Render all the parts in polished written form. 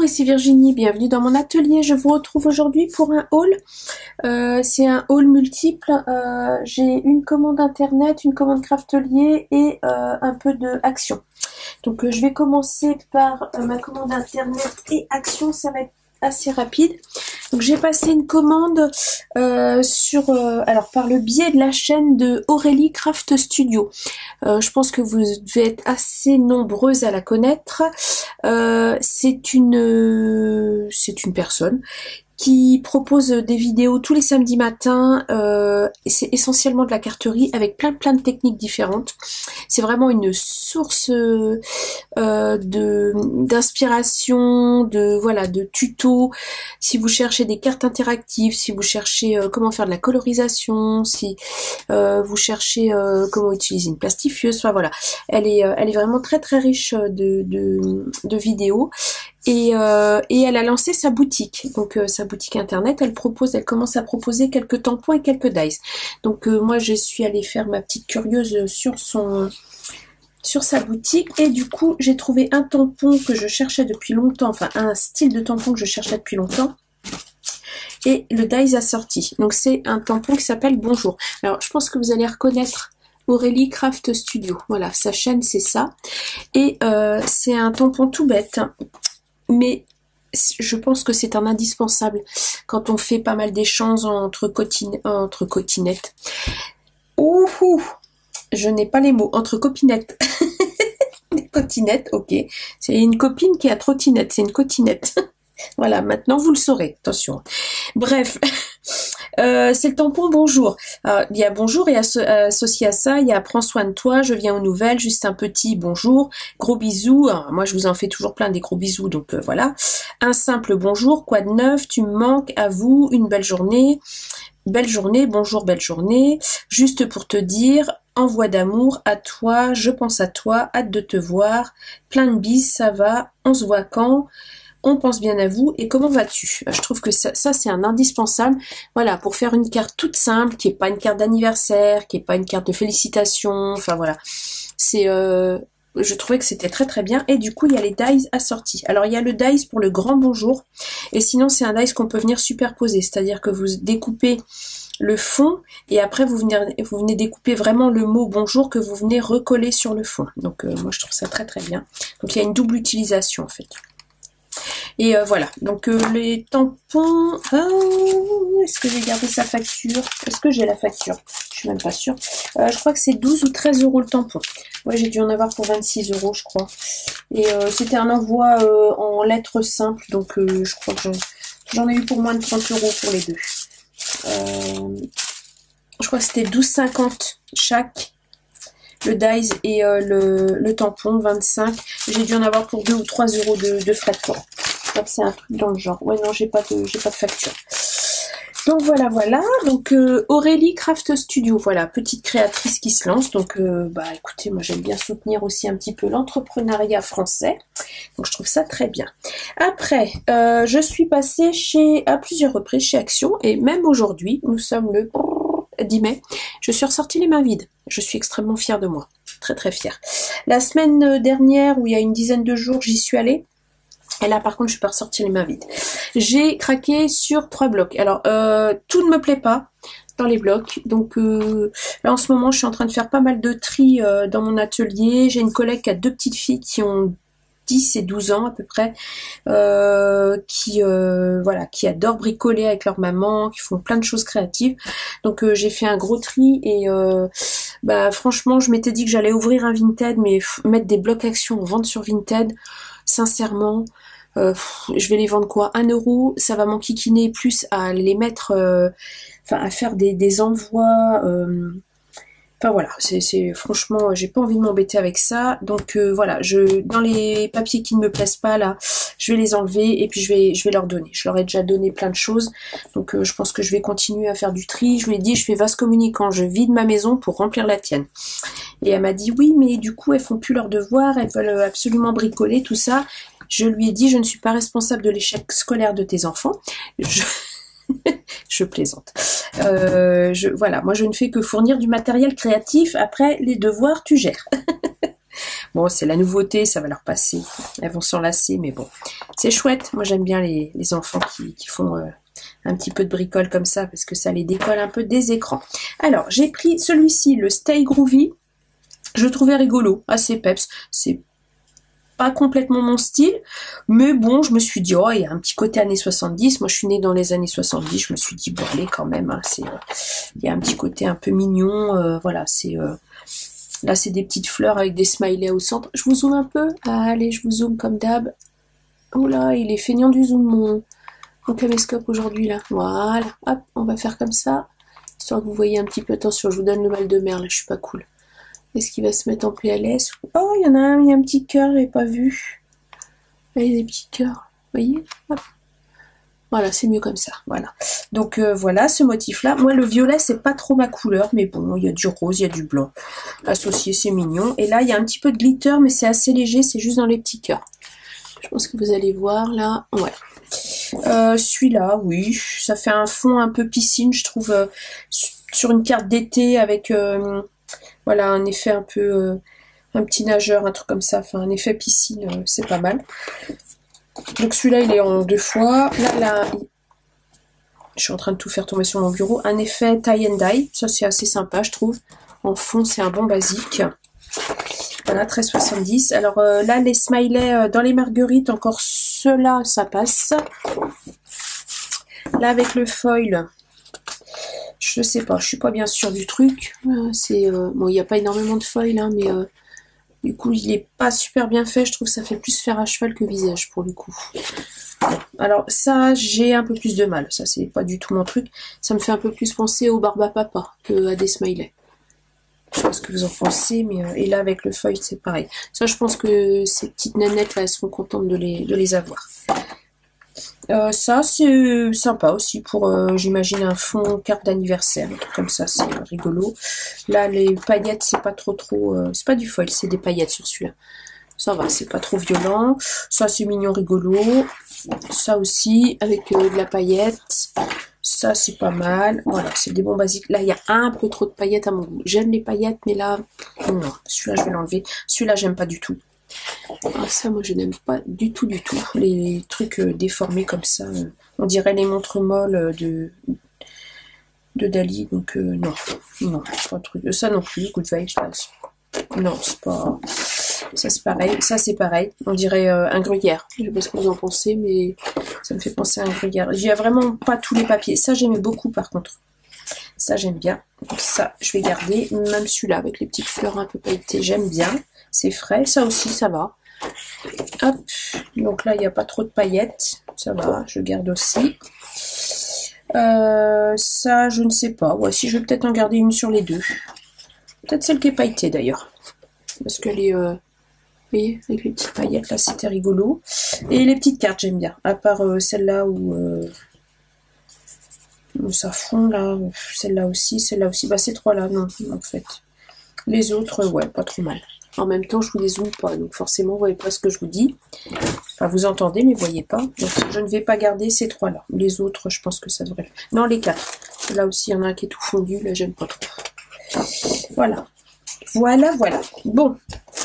ici Virginie, bienvenue dans mon atelier. Je vous retrouve aujourd'hui pour un haul. C'est un haul multiple. J'ai une commande internet, une commande craftelier et un peu de action. Donc je vais commencer par ma commande internet et action, ça va être assez rapide. Donc j'ai passé une commande alors par le biais de la chaîne de Aurélie Craft Studio. Je pense que vous devez être assez nombreuses à la connaître. C'est une personne qui propose des vidéos tous les samedis matins. C'est essentiellement de la carterie avec plein de techniques différentes. C'est vraiment une source d'inspiration, de tutos. Si vous cherchez des cartes interactives, si vous cherchez comment faire de la colorisation, si vous cherchez comment utiliser une plastifieuse, enfin voilà, elle est vraiment très riche de vidéos. Et elle a lancé sa boutique, donc sa boutique internet. Elle commence à proposer quelques tampons et quelques dies. Donc moi je suis allée faire ma petite curieuse sur sa boutique et du coup j'ai trouvé un tampon que je cherchais depuis longtemps, enfin un style de tampon que je cherchais depuis longtemps. Et le dies a sorti. Donc c'est un tampon qui s'appelle Bonjour. Alors je pense que vous allez reconnaître Aurélie Craft Studio. Voilà, sa chaîne c'est ça. Et c'est un tampon tout bête. Mais je pense que c'est un indispensable quand on fait pas mal d'échanges entre cotinettes. Ouh, je n'ai pas les mots. Entre copinettes. Cotinettes, ok. C'est une copine qui a trottinette, c'est une cotinette. Voilà, maintenant vous le saurez. Attention. Bref. C'est le tampon Bonjour. Alors, il y a Bonjour et associé à ça, il y a Prends soin de toi, je viens aux nouvelles, juste un petit bonjour, gros bisous. Alors, moi, je vous en fais toujours plein des gros bisous, donc voilà. Un simple bonjour, quoi de neuf, tu me manques, à vous, une belle journée, bonjour, belle journée, juste pour te dire, envoi d'amour à toi, je pense à toi, hâte de te voir, plein de bises, ça va, on se voit quand? On pense bien à vous et comment vas-tu? Je trouve que ça c'est un indispensable. Voilà, pour faire une carte toute simple, qui est pas une carte d'anniversaire, qui est pas une carte de félicitations. Enfin voilà, je trouvais que c'était très bien. Et du coup, il y a les dies assortis. Alors il y a le dies pour le grand bonjour, et sinon c'est un dies qu'on peut venir superposer, c'est-à-dire que vous découpez le fond et après vous venez découper vraiment le mot bonjour que vous venez recoller sur le fond. Donc moi je trouve ça très bien. Donc il y a une double utilisation en fait. Et voilà, donc les tampons, est-ce que j'ai gardé sa facture? Est-ce que j'ai la facture? Je suis même pas sûre. Je crois que c'est 12 ou 13 € le tampon. Ouais, j'ai dû en avoir pour 26 € je crois. Et c'était un envoi en lettres simples, donc je crois que j'en ai eu pour moins de 30 € pour les deux. Je crois que c'était 12,50 chaque. Le dies et le tampon, 25. J'ai dû en avoir pour 2 ou 3 € de frais de port. Donc c'est un truc dans le genre. Ouais non, j'ai pas de facture. Donc voilà. Donc Aurélie Craft Studio, voilà, petite créatrice qui se lance. Donc écoutez, moi j'aime bien soutenir aussi un petit peu l'entrepreneuriat français. Donc je trouve ça très bien. Après, je suis passée à plusieurs reprises chez Action et même aujourd'hui, nous sommes le 10 mai, je suis ressortie les mains vides. Je suis extrêmement fière de moi. Très fière. La semaine dernière, où il y a une dizaine de jours, j'y suis allée. Et là, par contre, je suis pas ressortie les mains vides. J'ai craqué sur 3 blocs. Alors, tout ne me plaît pas dans les blocs. Donc, là, en ce moment, je suis en train de faire pas mal de tri dans mon atelier. J'ai une collègue qui a 2 petites filles qui ont 10 et 12 ans à peu près, qui adorent bricoler avec leur maman, qui font plein de choses créatives. Donc j'ai fait un gros tri et franchement je m'étais dit que j'allais ouvrir un Vinted, mais mettre des blocs Action en vente sur Vinted, sincèrement, je vais les vendre quoi, 1 €, ça va m'enquiquiner plus à les mettre, à faire des envois. Enfin voilà, c'est franchement, j'ai pas envie de m'embêter avec ça. Donc voilà, dans les papiers qui ne me plaisent pas là, je vais les enlever et puis je vais leur donner. Je leur ai déjà donné plein de choses, donc je pense que je vais continuer à faire du tri. Je lui ai dit, je fais vase communicant, je vide ma maison pour remplir la tienne. Et elle m'a dit oui, mais du coup elles font plus leurs devoirs, elles veulent absolument bricoler tout ça. Je lui ai dit, je ne suis pas responsable de l'échec scolaire de tes enfants. Je plaisante. Voilà, moi je ne fais que fournir du matériel créatif. Après, les devoirs, tu gères. Bon, c'est la nouveauté, ça va leur passer. Elles vont s'en lasser, mais bon, c'est chouette. Moi, j'aime bien les enfants qui font un petit peu de bricole comme ça, parce que ça les décolle un peu des écrans. Alors, j'ai pris celui-ci, le Stay Groovy. Je le trouvais rigolo, assez peps. C'est pas complètement mon style, mais bon, je me suis dit, oh, il y a un petit côté années 70. Moi, je suis née dans les années 70. Je me suis dit, bon, allez, quand même, hein, il y a un petit côté un peu mignon. Voilà, là, c'est des petites fleurs avec des smileys au centre. Je vous zoome un peu. Allez, je vous zoome comme d'hab. Oula, il est feignant du zoom, mon caméscope aujourd'hui, là. Voilà. Hop, on va faire comme ça. Histoire que vous voyez un petit peu. Attention, je vous donne le mal de mer, là, je suis pas cool. Est-ce qu'il va se mettre en PLS? Oh, il y en a un, il y a un petit cœur, je l'ai pas vu. Là, il y a des petits cœurs. Vous voyez? Hop. Voilà, c'est mieux comme ça. Voilà. Donc voilà, ce motif-là. Moi, le violet, c'est pas trop ma couleur, mais bon, il y a du rose, il y a du blanc. Associé, c'est mignon. Et là, il y a un petit peu de glitter, mais c'est assez léger, c'est juste dans les petits cœurs. Je pense que vous allez voir, là. Ouais. Celui-là, oui, ça fait un fond un peu piscine, je trouve, sur une carte d'été avec... voilà, un effet un peu, un petit nageur, un truc comme ça, enfin un effet piscine, c'est pas mal. Donc celui-là, il est en 2 fois. Là, je suis en train de tout faire tomber sur mon bureau. Un effet tie and dye, ça c'est assez sympa, je trouve. En fond, c'est un bon basique. Voilà, 13,70. Alors là, les smileys dans les marguerites, encore ceux-là, ça passe. Là, avec le foil... Je sais pas, je suis pas bien sûre du truc. Bon, il n'y a pas énormément de foil, hein, mais du coup, il est pas super bien fait. Je trouve que ça fait plus fer à cheval que visage pour le coup. Bon, alors ça, j'ai un peu plus de mal. Ça, c'est pas du tout mon truc. Ça me fait un peu plus penser au barbe à papa que à des smileys. Je sais pas ce que vous en pensez, mais et là avec le foil, c'est pareil. Ça, je pense que ces petites nanettes là, elles seront contentes de les avoir. Ça c'est sympa aussi pour j'imagine un fond carte d'anniversaire, un truc comme ça, c'est rigolo. Là les paillettes c'est pas trop c'est pas du foil, c'est des paillettes sur celui-là. Ça va, c'est pas trop violent. Ça c'est mignon, rigolo. Ça aussi avec de la paillette. Ça c'est pas mal. Voilà, c'est des bons basiques. Là il y a un peu trop de paillettes à mon goût. J'aime les paillettes mais là non, celui-là je vais l'enlever. Celui-là j'aime pas du tout. Ah, ça, moi, je n'aime pas du tout, les trucs déformés comme ça. On dirait les montres molles de Dali. Donc, non, pas un truc. Ça non plus, Good Vibes, non, c'est pas... Ça, c'est pareil. Ça, c'est pareil. On dirait un gruyère. Je sais pas ce que vous en pensez, mais ça me fait penser à un gruyère. Il y a vraiment pas tous les papiers. Ça, j'aimais beaucoup, par contre. Ça, j'aime bien. Donc, ça, je vais garder. Même celui-là, avec les petites fleurs un peu pailletées, j'aime bien. C'est frais. Ça aussi, ça va. Hop. Donc là, il n'y a pas trop de paillettes. Ça va, je garde aussi. Ça, je ne sais pas. Ouais, si je vais peut-être en garder une sur les deux. Peut-être celle qui est pailletée, d'ailleurs. Parce que les... vous voyez, avec les petites paillettes, là, c'était rigolo. Et les petites cartes, j'aime bien. À part celle-là où ça fond, là. Celle-là aussi. Bah, ces trois-là, non, en fait. Les autres, ouais, pas trop mal. En même temps, je vous les zoome pas, donc forcément, vous voyez pas ce que je vous dis. Enfin, vous entendez, mais vous voyez pas. Donc, je ne vais pas garder ces trois-là. Les autres, je pense que ça devrait... Non, les 4. Là aussi, il y en a un qui est tout fondu. Là, j'aime pas trop. Voilà. Voilà. Bon.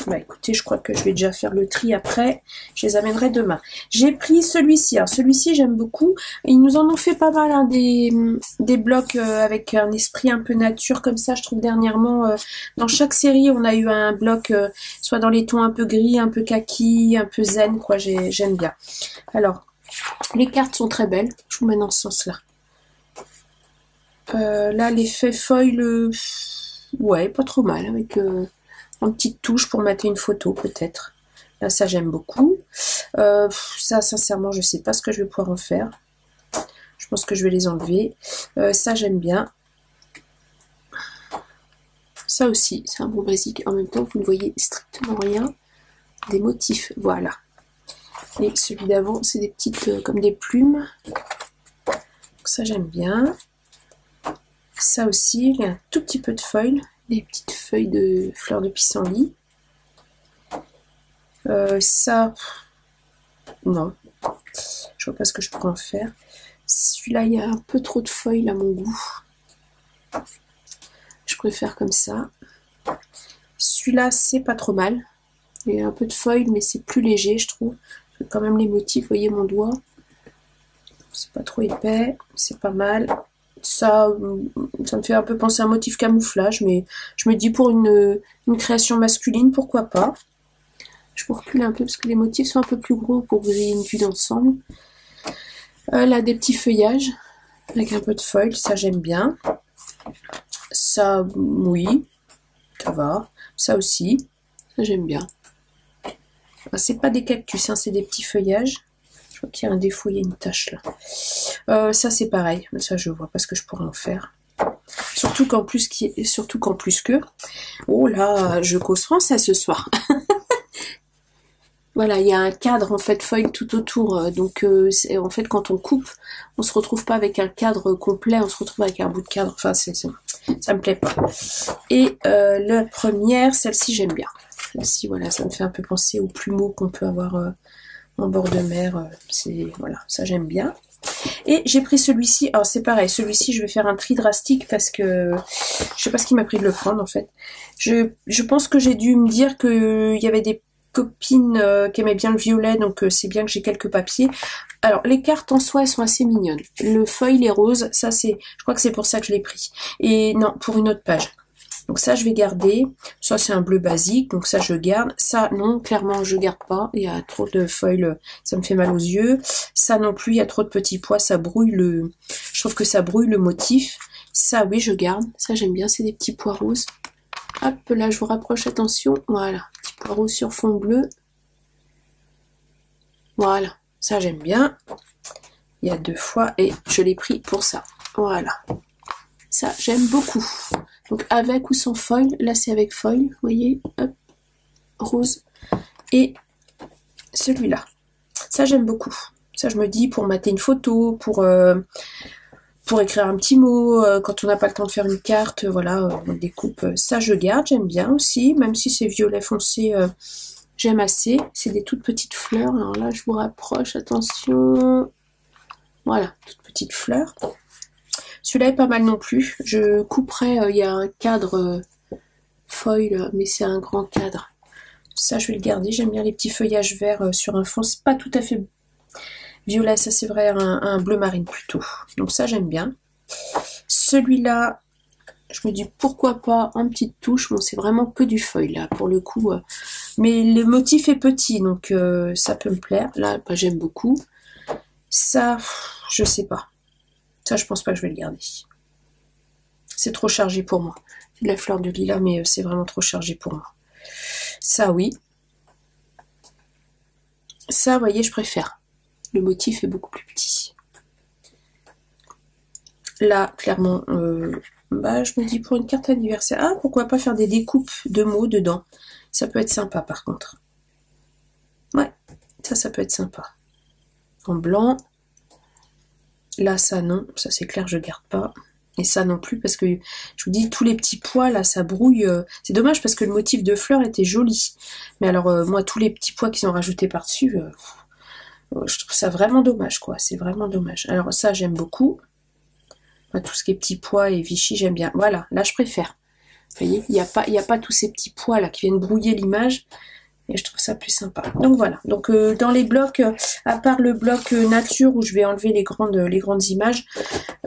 Bah, écoutez, je crois que je vais déjà faire le tri après. Je les amènerai demain. J'ai pris celui-ci. Alors, celui-ci, j'aime beaucoup. Ils nous en ont fait pas mal, hein, des blocs avec un esprit un peu nature, comme ça, je trouve, dernièrement. Dans chaque série, on a eu un bloc, soit dans les tons un peu gris, un peu kaki, un peu zen, quoi. J'aime bien. Alors, les cartes sont très belles. Je vous mets dans ce sens-là. Là, l'effet foil, ouais, pas trop mal, avec... en petite touche pour mater une photo peut-être. Là, ça j'aime beaucoup. Ça, sincèrement, je sais pas ce que je vais pouvoir en faire. Je pense que je vais les enlever. Ça, j'aime bien. Ça aussi, c'est un bon basique. En même temps, vous ne voyez strictement rien. Des motifs, voilà. Et celui d'avant, c'est des petites, comme des plumes. Donc ça, j'aime bien. Ça aussi, il y a un tout petit peu de foil. Des petites feuilles de fleurs de pissenlit. Ça, non. Je vois pas ce que je pourrais en faire. Celui-là, il y a un peu trop de foil à mon goût. Je préfère comme ça. Celui-là, c'est pas trop mal. Il y a un peu de foil, mais c'est plus léger, je trouve. Quand même les motifs, vous voyez mon doigt. C'est pas trop épais, c'est pas mal. Ça me fait un peu penser à un motif camouflage, mais je me dis pour une création masculine, pourquoi pas. Je vous recule un peu parce que les motifs sont un peu plus gros pour que vous ayez une vue d'ensemble. Là, des petits feuillages avec un peu de foil, ça j'aime bien. Ça, oui, ça va. Ça aussi, ça j'aime bien. C'est pas des cactus, hein, c'est des petits feuillages. Je vois qu'il y a un défaut, il y a une tache là. Ça c'est pareil, mais ça je vois pas ce que je pourrais en faire. Surtout qu'en plus que. Oh là, je cause français ce soir. Voilà, il y a un cadre en fait foil tout autour, donc en fait quand on coupe, on se retrouve pas avec un cadre complet, on se retrouve avec un bout de cadre. Enfin, ça me plaît pas. Et la première, celle-ci j'aime bien. Celle-ci, voilà, ça me fait un peu penser aux plumeaux qu'on peut avoir en bord de mer. Voilà, ça j'aime bien. Et j'ai pris celui-ci. Alors c'est pareil, celui-ci je vais faire un tri drastique parce que je sais pas ce qui m'a pris de le prendre en fait. Je pense que j'ai dû me dire que il y avait des copines qui aimaient bien le violet, donc c'est bien que j'ai quelques papiers. Alors les cartes en soi elles sont assez mignonnes. Le foil est rose, ça je crois que c'est pour ça que je l'ai pris. Et non, pour une autre page. Donc ça je vais garder. Ça c'est un bleu basique, donc ça je garde. Ça non, clairement je garde pas. Il y a trop de foil, ça me fait mal aux yeux. Ça non plus, il y a trop de petits pois, ça brouille je trouve que ça brouille le motif. Ça oui je garde. Ça j'aime bien, c'est des petits pois roses. Hop, là je vous rapproche, attention, voilà, petit poireau sur fond bleu. Voilà, ça j'aime bien. Il y a 2 fois et je l'ai pris pour ça. Voilà, ça j'aime beaucoup. Donc avec ou sans foil, là c'est avec foil, vous voyez, hop, rose. Et celui-là, ça j'aime beaucoup. Ça je me dis pour mater une photo, pour écrire un petit mot, quand on n'a pas le temps de faire une carte, voilà, on découpe. Ça je garde, j'aime bien aussi, même si c'est violet foncé, j'aime assez. C'est des toutes petites fleurs, alors là je vous rapproche, attention. Voilà, toutes petites fleurs. Celui-là est pas mal non plus. Je couperai, il y a un cadre foil, mais c'est un grand cadre. Ça je vais le garder, j'aime bien les petits feuillages verts sur un fond, c'est pas tout à fait violet, ça c'est vrai, un bleu marine plutôt. Donc ça j'aime bien. Celui-là, je me dis pourquoi pas une petite touche. Bon c'est vraiment que du foil là pour le coup. Mais le motif est petit donc ça peut me plaire. Là bah, j'aime beaucoup. Ça, je sais pas. Ça je pense pas que je vais le garder. C'est trop chargé pour moi. C'est de la fleur de lilas mais c'est vraiment trop chargé pour moi. Ça oui. Ça vous voyez je préfère. Le motif est beaucoup plus petit. Là, clairement, bah, je me dis pour une carte anniversaire, ah, pourquoi pas faire des découpes de mots dedans. Ça peut être sympa, par contre. Ouais, ça peut être sympa. En blanc. Là, ça, non. Ça, c'est clair, je garde pas. Et ça non plus, parce que, je vous dis, tous les petits pois, là, ça brouille. C'est dommage, parce que le motif de fleurs était joli. Mais alors, moi, tous les petits pois qu'ils ont rajoutés par-dessus... je trouve ça vraiment dommage, quoi. C'est vraiment dommage. Alors ça, j'aime beaucoup. Tout ce qui est petits pois et Vichy, j'aime bien. Voilà, là, je préfère. Vous voyez, il n'y a pas tous ces petits pois là qui viennent brouiller l'image. Et je trouve ça plus sympa. Donc voilà. Donc dans les blocs, à part le bloc nature où je vais enlever les grandes images,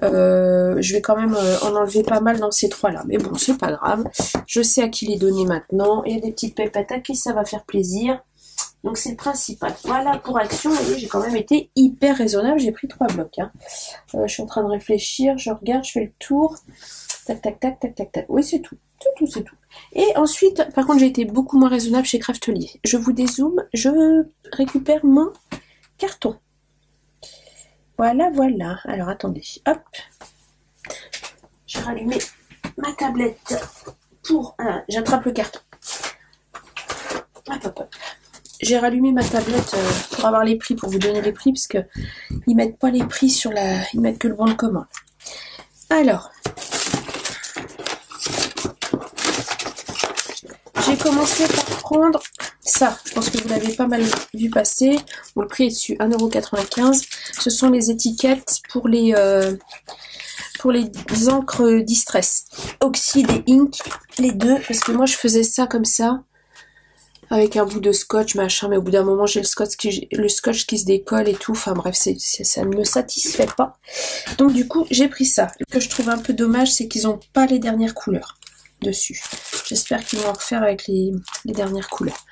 je vais quand même en enlever pas mal dans ces 3 là. Mais bon, c'est pas grave. Je sais à qui les donner maintenant. Il y a des petites pépettes à qui ça va faire plaisir. Donc c'est le principal. Voilà pour Action. Vous voyez, j'ai quand même été hyper raisonnable. J'ai pris 3 blocs. Hein. Je suis en train de réfléchir. Je regarde, je fais le tour. Tac, tac, tac, tac, tac, tac. Oui, c'est tout. C'est tout. Et ensuite, par contre, j'ai été beaucoup moins raisonnable chez Craftelier. Je vous dézoome. Je récupère mon carton. Voilà, voilà. Alors, attendez. Hop. J'ai rallumé ma tablette pour... j'attrape le carton. Hop, hop, hop. J'ai rallumé ma tablette pour avoir les prix, pour vous donner les prix, parce que ils mettent pas les prix sur la... Ils mettent que le bon de commande. Alors, j'ai commencé par prendre ça. Je pense que vous l'avez pas mal vu passer. Bon, le prix est dessus, 1,95 €. Ce sont les étiquettes pour les encres Distress. Oxyde et Ink, les deux, parce que moi je faisais ça comme ça. avec un bout de scotch, machin, mais au bout d'un moment, j'ai le scotch qui se décolle et tout. Enfin bref, ça ne me satisfait pas. Donc du coup, j'ai pris ça. Ce que je trouve un peu dommage, c'est qu'ils n'ont pas les dernières couleurs dessus. J'espère qu'ils vont en refaire avec les dernières couleurs.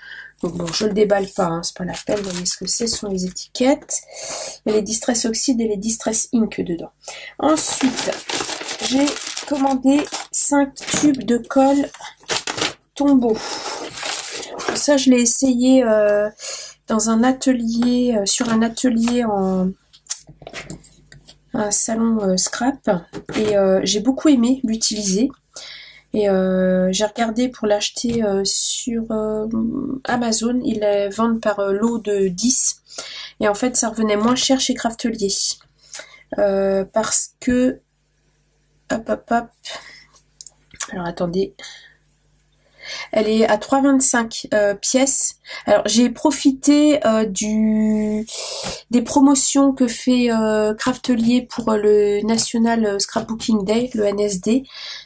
Donc bon, je le déballe pas, hein, c'est pas la peine, vous voyez ce que c'est, ce sont les étiquettes. Il y a les Distress Oxide et les Distress Ink dedans. Ensuite, j'ai commandé 5 tubes de colle Tombow. Ça, je l'ai essayé dans un atelier, sur un atelier en un salon scrap. Et j'ai beaucoup aimé l'utiliser. Et j'ai regardé pour l'acheter sur Amazon. Ils les vendent par lot de 10. Et en fait, ça revenait moins cher chez Craftelier. Parce que... Hop, hop, hop. Alors, attendez. Elle est à 3,25 pièces. Alors, j'ai profité des promotions que fait Craftelier pour le National Scrapbooking Day, le NSD.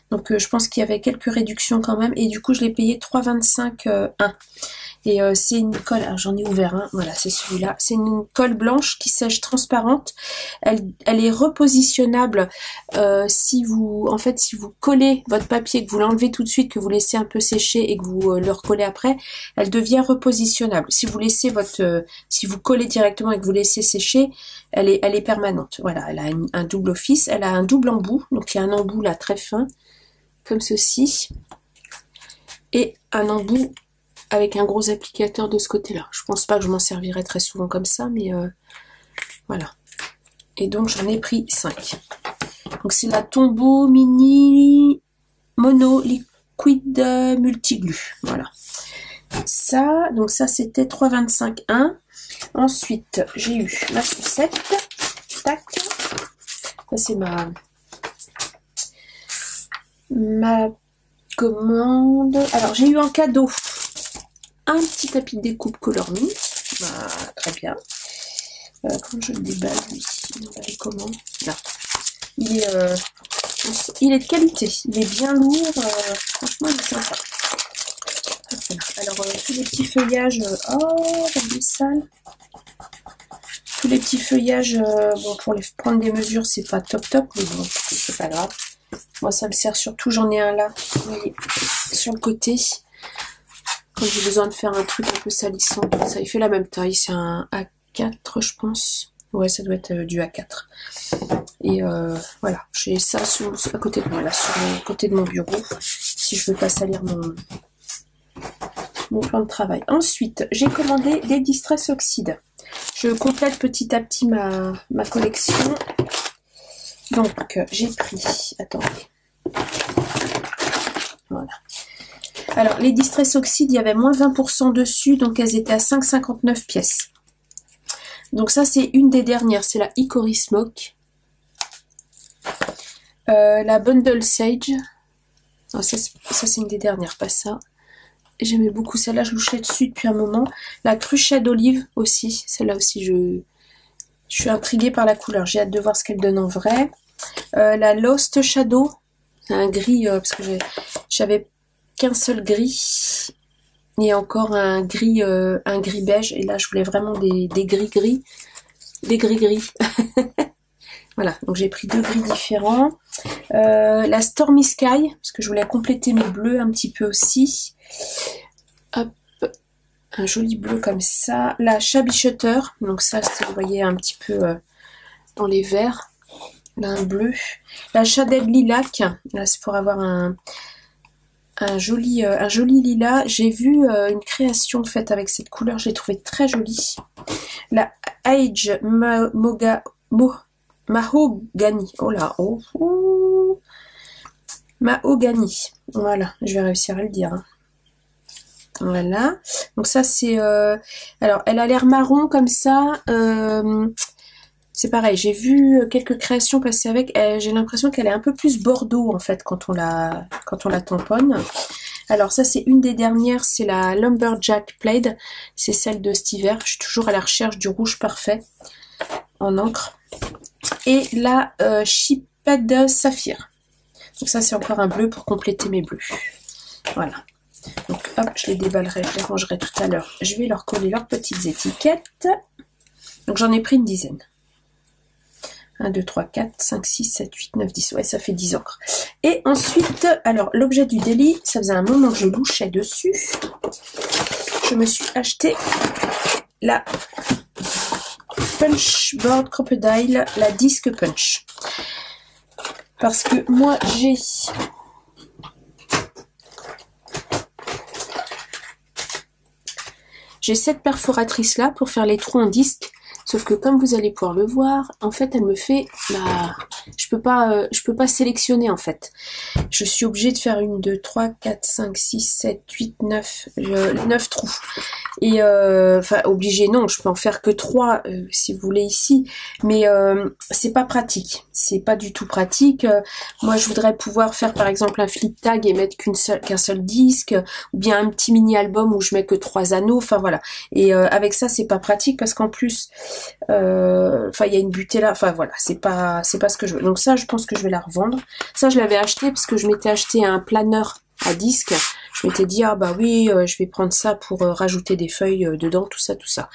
Donc, je pense qu'il y avait quelques réductions quand même. Et du coup, je l'ai payé 3,25 1. Et c'est une colle, alors j'en ai ouvert un, voilà, c'est celui-là. C'est une colle blanche qui sèche transparente. Elle est repositionnable si vous collez votre papier, que vous l'enlevez tout de suite, que vous laissez un peu sécher et que vous le recollez après, elle devient repositionnable. Si vous laissez si vous collez directement et que vous laissez sécher, elle est permanente. Voilà, elle a un double office, elle a un double embout, donc il y a un embout là très fin, comme ceci, et un embout avec un gros applicateur de ce côté-là. Je pense pas que je m'en servirai très souvent comme ça, mais voilà. Et donc j'en ai pris 5. Donc c'est la Tombow Mini Mono Liquid Multiglu. Voilà. Ça, donc ça c'était 3,25 1. Ensuite, j'ai eu ma sucette. Tac. Ça c'est ma commande. Alors j'ai eu en cadeau un petit tapis de découpe Color Me. Bah, très bien. Quand je le déballe, comment là. Il est de qualité. Il est bien lourd. Franchement, il est sympa. Alors, tous les petits feuillages. Oh, il est sale. Tous les petits feuillages, bon, pour prendre des mesures, c'est pas top, mais bon, c'est pas grave. Moi, ça me sert surtout. J'en ai un là, vous voyez, sur le côté. Quand j'ai besoin de faire un truc un peu salissant, ça il fait la même taille, c'est un A4 je pense, ouais ça doit être du A4, et voilà, j'ai ça à côté de moi, là, sur le côté de mon bureau, si je veux pas salir mon plan de travail. Ensuite, j'ai commandé des Distress Oxide, je complète petit à petit ma collection, donc j'ai pris, attendez, voilà. Alors, les Distress Oxide, il y avait moins 20% dessus, donc elles étaient à 5,59 pièces. Donc ça, c'est une des dernières, c'est la Hickory Smoke. La Bundle Sage. Non, ça c'est une des dernières, pas ça. J'aimais beaucoup celle-là, je louchais dessus depuis un moment. La Cruchet d'Olive aussi, celle-là aussi, je suis intriguée par la couleur. J'ai hâte de voir ce qu'elle donne en vrai. La Lost Shadow, c'est un gris, parce que j'avais qu'un seul gris et encore un gris beige, et là je voulais vraiment des gris voilà, donc j'ai pris 2 gris différents. La Stormy Sky, parce que je voulais compléter mes bleus un petit peu aussi. Hop, un joli bleu comme ça. La Shabby Shutter, donc ça c'est, vous voyez, un petit peu dans les verts, là un bleu. La Shaded Lilac, là c'est pour avoir un joli lilas. J'ai vu une création faite avec cette couleur, je l'ai trouvée très jolie. La Age Mahogany. Oh là, Mahogany. Voilà, je vais réussir à le dire. Hein. Voilà. Donc ça c'est... alors, elle a l'air marron comme ça. C'est pareil, j'ai vu quelques créations passer avec. J'ai l'impression qu'elle est un peu plus bordeaux en fait quand on la tamponne. Alors ça c'est une des dernières, c'est la Lumberjack Plaid. C'est celle de cet hiver. Je suis toujours à la recherche du rouge parfait en encre. Et la Chipped Saphir. Donc ça c'est encore un bleu pour compléter mes bleus. Voilà. Donc hop, je les déballerai, je les rangerai tout à l'heure. Je vais leur coller leurs petites étiquettes. Donc j'en ai pris une dizaine. 1, 2, 3, 4, 5, 6, 7, 8, 9, 10. Ouais, ça fait 10 encres. Et ensuite, alors l'objet du délit, ça faisait un moment que je louchais dessus. Je me suis acheté la Punch Board Crocodile, la Disc Punch. Parce que moi, j'ai cette perforatrice là pour faire les trous en disque. Sauf que comme vous allez pouvoir le voir, en fait, elle me fait je peux pas sélectionner en fait. Je suis obligée de faire 1, 2, 3, 4, 5, 6, 7, 8, 9, 9 trous. Et enfin, obligée non, je peux en faire que 3 si vous voulez ici. Mais c'est pas pratique. C'est pas du tout pratique. Moi, je voudrais pouvoir faire par exemple un flip tag et mettre qu'un seul disque, ou bien un petit mini album où je mets que 3 anneaux. Enfin voilà. Et avec ça, c'est pas pratique parce qu'en plus, enfin il y a une butée là. Enfin voilà, c'est pas ce que je veux. Donc ça, je pense que je vais la revendre. Ça, je l'avais acheté parce que je m'étais acheté un planeur à disque. Je m'étais dit, ah bah oui, je vais prendre ça pour rajouter des feuilles dedans, tout ça, tout ça.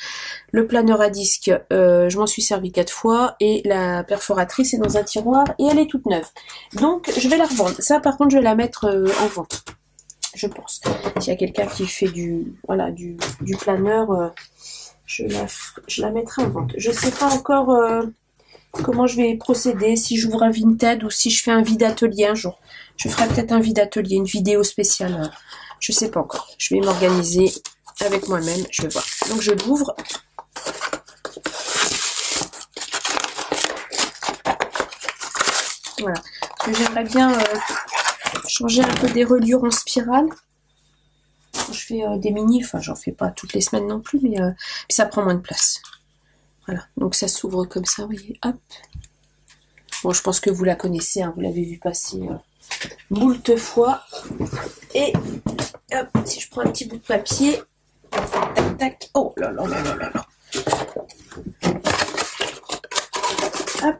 Le planeur à disque, je m'en suis servi 4 fois, et la perforatrice est dans un tiroir, et elle est toute neuve. Donc, je vais la revendre. Ça, par contre, je vais la mettre en vente, je pense. S'il y a quelqu'un qui fait du planeur, je la mettrai en vente. Je sais pas encore comment je vais procéder, si j'ouvre un Vinted ou si je fais un vide atelier un jour. Je ferai peut-être un vide atelier, une vidéo spéciale. Je sais pas encore. Je vais m'organiser avec moi-même. Je vais voir. Donc je l'ouvre. Voilà. Parce que j'aimerais bien changer un peu des reliures en spirale. Quand je fais des mini, enfin j'en fais pas toutes les semaines non plus, mais puis ça prend moins de place. Voilà. Donc ça s'ouvre comme ça, vous voyez. Hop. Bon, je pense que vous la connaissez, hein, vous l'avez vu passer moult fois. Et hop, si je prends un petit bout de papier, tac, tac, oh là là là là là là. Hop.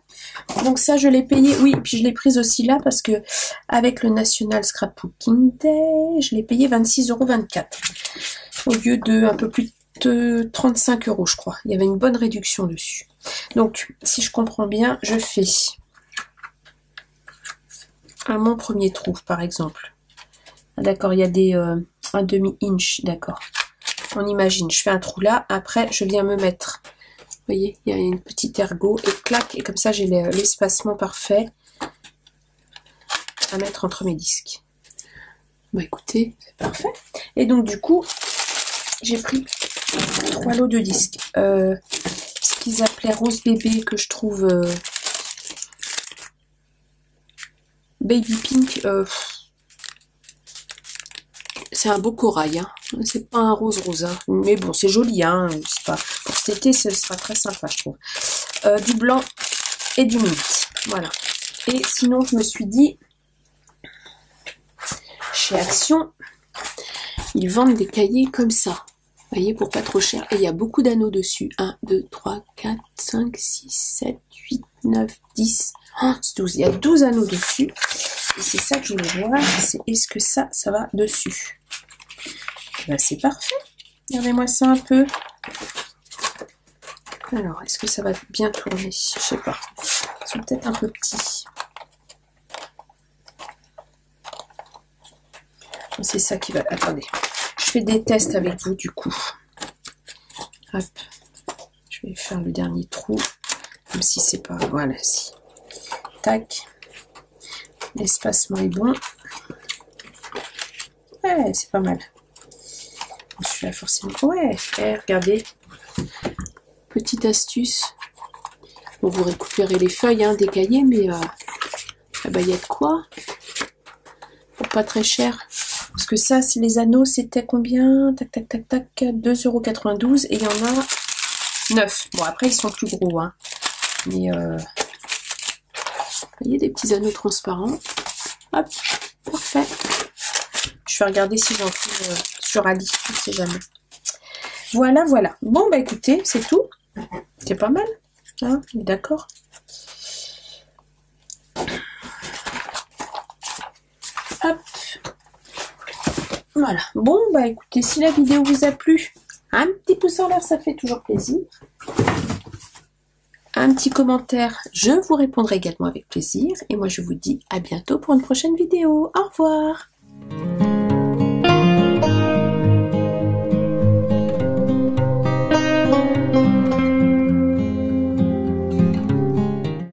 Donc ça, je l'ai payé, oui, puis je l'ai prise aussi là parce que avec le National Scrapbooking Day, je l'ai payé 26,24 € au lieu de un peu plus de 35 €, je crois. Il y avait une bonne réduction dessus. Donc, si je comprends bien, je fais mon premier trou, par exemple. D'accord, il y a des un demi-inch, d'accord. On imagine, je fais un trou là, après je viens me mettre, vous voyez, il y a une petite ergot, et clac, et comme ça j'ai l'espacement parfait à mettre entre mes disques. Bah écoutez, c'est parfait. Et donc du coup, j'ai pris 3 lots de disques. Ce qu'ils appelaient rose bébé, que je trouve baby pink, c'est un beau corail, hein. C'est pas un rose rose, hein. Mais bon, c'est joli, hein. C'est pas... Pour cet été, ce sera très sympa, je trouve. Du blanc et du mint, voilà. Et sinon, je me suis dit, chez Action, ils vendent des cahiers comme ça, vous voyez, pour pas trop cher. Et il y a beaucoup d'anneaux dessus. 1, 2, 3, 4, 5, 6, 7, 8, 9, 10, oh, 12. Il y a 12 anneaux dessus. Et c'est ça que je voulais voir, c'est est-ce que ça va dessus. Ben, c'est parfait. Regardez-moi ça un peu. Alors, est-ce que ça va bien tourner? Je sais pas. Ils sont peut-être un peu petits. C'est ça qui va... Attendez. Je fais des tests avec vous, du coup. Hop. Je vais faire le dernier trou. Comme si c'est pas... Voilà, si. Tac. L'espacement est bon. Ouais, c'est pas mal. Je suis là forcément. Ouais, regardez. Petite astuce. Bon, vous récupérez les feuilles hein, des cahiers, mais bah, y a de quoi. Pour pas très cher. Parce que ça, c'est les anneaux, c'était combien? Tac, tac, tac, tac. 2,92 € et il y en a 9. Bon, après, ils sont plus gros. Hein. Mais vous voyez, des petits anneaux transparents. Hop, parfait. Je vais regarder si j'en trouve sur Ali, je ne sais jamais. Voilà, voilà. Bon, bah écoutez, c'est tout. C'est pas mal. Hein, d'accord. Hop. Voilà. Bon, bah écoutez, si la vidéo vous a plu, un petit pouce en l'air, ça fait toujours plaisir. Un petit commentaire, je vous répondrai également avec plaisir. Et moi, je vous dis à bientôt pour une prochaine vidéo. Au revoir!